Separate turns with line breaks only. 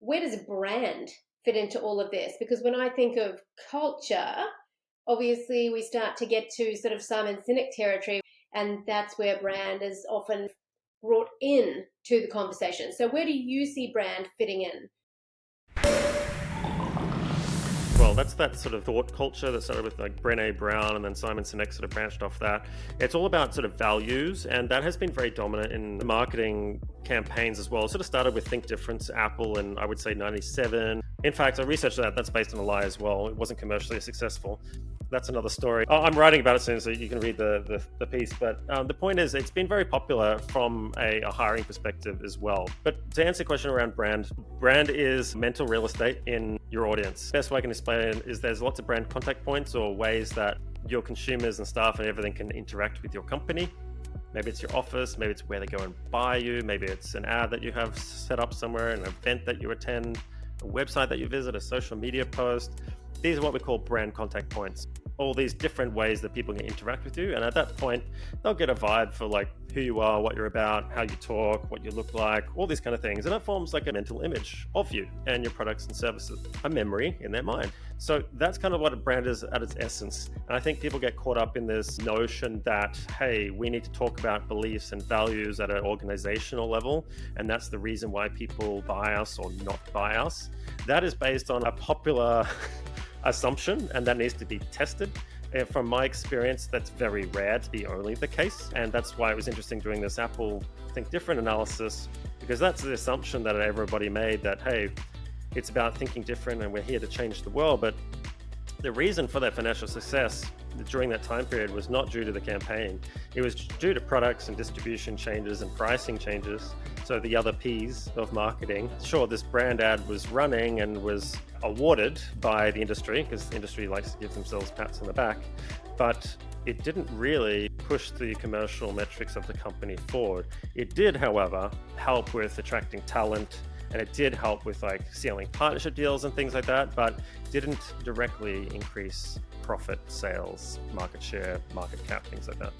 where does brand fit into all of this? Because when I think of culture, obviously we start to get to sort of Simon Sinek territory, and that's where brand is often brought in to the conversation. So where do you see brand fitting in?
Well, that's that sort of thought culture that started with like Brené Brown, and then Simon Sinek sort of branched off that. It's all about sort of values, and that has been very dominant in the marketing campaigns as well. It sort of started with Think Different, Apple, and I would say 97. In fact, I researched that. That's based on a lie as well. It wasn't commercially successful. That's another story. I'm writing about it soon, so you can read the piece. But the point is, it's been very popular from a hiring perspective as well. But to answer the question around brand is mental real estate in your audience. Best way I can explain it is there's lots of brand contact points or ways that your consumers and staff and everything can interact with your company. Maybe it's your office, maybe it's where they go and buy you, maybe it's an ad that you have set up somewhere, an event that you attend, a website that you visit, a social media post. These are what we call brand contact points. All these different ways that people can interact with you. And at that point, they'll get a vibe for like who you are, what you're about, how you talk, what you look like, all these kind of things. And it forms like a mental image of you and your products and services, a memory in their mind. So that's kind of what a brand is at its essence. And I think people get caught up in this notion that, hey, we need to talk about beliefs and values at an organizational level. And that's the reason why people buy us or not buy us. That is based on a popular assumption, and that needs to be tested. From my experience, that's very rare to be only the case. And that's why it was interesting doing this Apple Think Different analysis, because that's the assumption that everybody made that, hey, it's about thinking different and we're here to change the world. But the reason for their financial success during that time period was not due to the campaign. It was due to products and distribution changes and pricing changes. So the other P's of marketing. Sure, this brand ad was running and was awarded by the industry, because the industry likes to give themselves pats on the back, but it didn't really push the commercial metrics of the company forward. It did, however, help with attracting talent, and it did help with like sealing partnership deals and things like that, but didn't directly increase profit, sales, market share, market cap, things like that.